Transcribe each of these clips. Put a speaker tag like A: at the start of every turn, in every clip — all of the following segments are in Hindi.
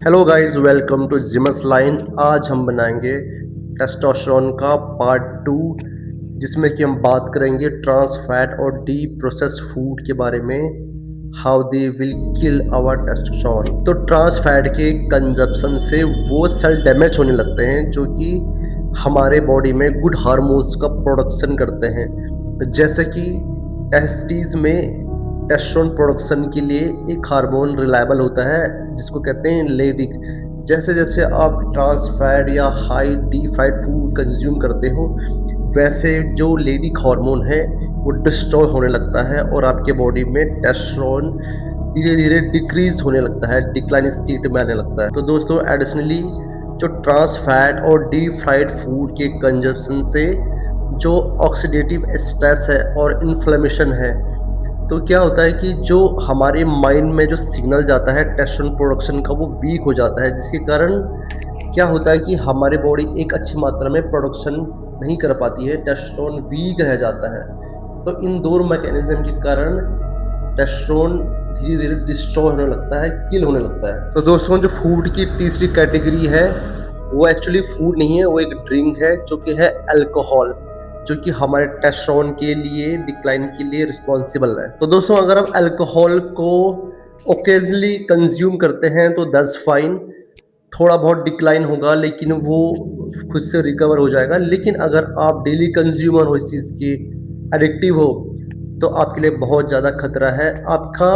A: Hello guys, welcome to Jim's line. आज हम बनाएंगे टेस्टोस्टेरोन का पार्ट टू, जिसमें कि हम बात करेंगे ट्रांस फैट और डी प्रोसेस फूड के बारे में, how they will kill our testosterone. तो ट्रांस फैट के कंजप्शन से वो सेल डैमेज होने लगते हैं जो कि हमारे बॉडी में गुड हार्मोन्स का प्रोडक्शन करते हैं, जैसे कि टेस्टिस में टेस्टोस्टेरोन प्रोडक्शन के लिए एक हार्मोन रिलायबल होता है जिसको कहते हैं लेडिक। जैसे जैसे आप ट्रांस फैट या high D fried food consume करते हो, वैसे जो लेडिक हार्मोन है वो डिस्ट्रॉय होने लगता है और आपके बॉडी में टेस्टोस्टेरोन धीरे धीरे डिक्रीज होने लगता है, डिक्लाइन स्टेट में आने लगता है। तो दोस्तों, एडिशनली जो ट्रांस फैट और डी फ्राइड फूड के कंजप्शन से जो ऑक्सीडेटिव स्ट्रेस है और इन्फ्लेमेशन है, तो क्या होता है कि जो हमारे माइंड में जो सिग्नल जाता है टेस्टोस्टेरोन प्रोडक्शन का, वो वीक हो जाता है, जिसके कारण क्या होता है कि हमारे बॉडी एक अच्छी मात्रा में प्रोडक्शन नहीं कर पाती है, टेस्टोस्टेरोन वीक रह जाता है। तो इन दो मैकेनिज्म के कारण टेस्टोस्टेरोन धीरे धीरे डिस्ट्रॉय होने लगता है, किल होने लगता है। तो दोस्तों, जो फूड की तीसरी कैटेगरी है वो एक्चुअली फूड नहीं है, वो एक ड्रिंक है जो कि है अल्कोहल, जो कि हमारे टेस्टोस्टेरोन के लिए डिक्लाइन के लिए रिस्पॉन्सिबल है। तो दोस्तों, अगर आप अल्कोहल को ओकेजनली कंज्यूम करते हैं तो दैट्स फाइन, थोड़ा बहुत डिक्लाइन होगा लेकिन वो खुद से रिकवर हो जाएगा। लेकिन अगर आप डेली कंज्यूमर हो इस चीज़ की, एडिक्टिव हो, तो आपके लिए बहुत ज़्यादा खतरा है। आपका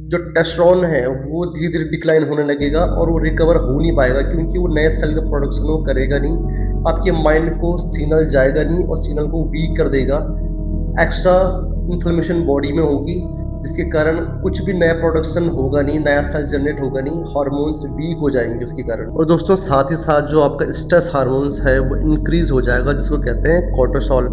A: जो टेस्टोस्टेरोन है वो धीरे धीरे डिक्लाइन होने लगेगा और वो रिकवर हो नहीं पाएगा, क्योंकि वो नए सेल का प्रोडक्शन वो करेगा नहीं, आपके माइंड को सिग्नल जाएगा नहीं और सिग्नल को वीक कर देगा। एक्स्ट्रा इन्फ्लेमेशन बॉडी में होगी, जिसके कारण कुछ भी नया प्रोडक्शन होगा नहीं, नया सेल जनरेट होगा नहीं, हार्मोन्स वीक हो जाएंगे उसके कारण। और दोस्तों, साथ ही साथ जो आपका स्ट्रेस हार्मोन्स है वो इंक्रीज हो जाएगा, जिसको कहते हैं कोर्टिसोल,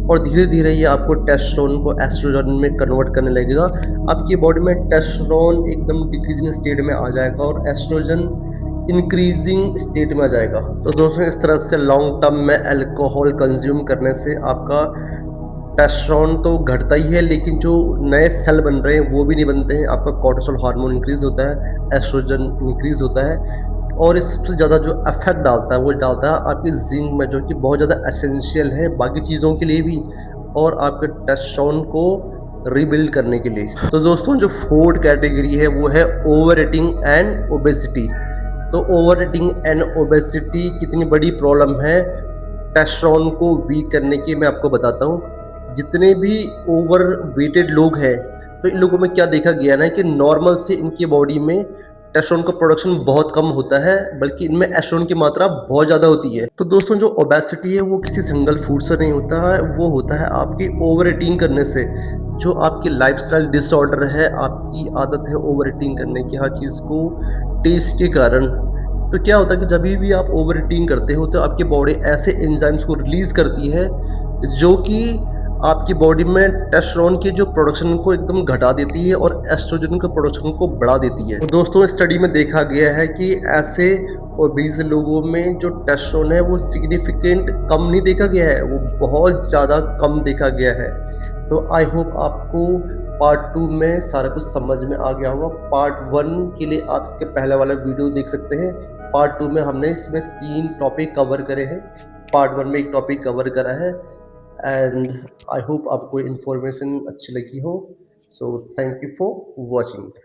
A: और धीरे धीरे ये आपको टेस्टोस्टेरोन को एस्ट्रोजन में कन्वर्ट करने लगेगा। आपकी बॉडी में टेस्टोस्टेरोन एकदम डिक्रीजिंग स्टेट में आ जाएगा और एस्ट्रोजन इंक्रीजिंग स्टेट में आ जाएगा। तो दोस्तों, इस तरह से लॉन्ग टर्म में अल्कोहल कंज्यूम करने से आपका टेस्टोस्टेरोन तो घटता ही है, लेकिन जो नए सेल बन रहे हैं वो भी नहीं बनते हैं। आपका कोर्टिसोल हार्मोन इंक्रीज होता है, एस्ट्रोजन इंक्रीज होता है, और इससे ज़्यादा जो इफेक्ट डालता है वो डालता है आपकी जिंक में, जो कि बहुत ज़्यादा एसेंशियल है बाकी चीज़ों के लिए भी और आपके टेस्टोस्टेरोन को रिबिल्ड करने के लिए। तो दोस्तों, जो फोर्थ कैटेगरी है वो है ओवर ईटिंग एंड ओबेसिटी। तो ओवर ईटिंग एंड ओबेसिटी कितनी बड़ी प्रॉब्लम है टेस्टोस्टेरोन को वीक करने की, मैं आपको बताता हूँ। जितने भी ओवर वेटेड लोग हैं, तो इन लोगों में क्या देखा गया ना कि नॉर्मल से इनकी बॉडी में टेस्टोस्टेरोन का प्रोडक्शन बहुत कम होता है, बल्कि इनमें एस्ट्रोजन की मात्रा बहुत ज़्यादा होती है। तो दोस्तों, जो ओबेसिटी है वो किसी सिंगल फूड से नहीं होता है, वो होता है आपकी ओवर ईटिंग करने से। जो आपकी लाइफस्टाइल डिसऑर्डर है, आपकी आदत है ओवर ईटिंग करने की, हर चीज़ को टेस्ट के कारण। तो क्या होता है कि जब भी आप ओवर ईटिंग करते हो तो आपकी बॉडी ऐसे एंजाइम्स को रिलीज़ करती है जो कि आपकी बॉडी में टेस्टोस्टेरोन की जो प्रोडक्शन को एकदम घटा देती है और एस्ट्रोजन के प्रोडक्शन को बढ़ा देती है। तो दोस्तों, स्टडी में देखा गया है कि ऐसे ओबीज लोगों में जो टेस्टोस्टेरोन है वो सिग्निफिकेंट कम नहीं देखा गया है, वो बहुत ज़्यादा कम देखा गया है। तो आई होप आपको पार्ट टू में सारा कुछ समझ में आ गया होगा। पार्ट वन के लिए आप इसके पहले वाला वीडियो देख सकते हैं। पार्ट टू में हमने इसमें 3 टॉपिक कवर करे हैं, पार्ट वन में एक टॉपिक कवर करा है। एंड आई होप आपको इन्फॉर्मेशन अच्छी लगी हो। So thank you for watching.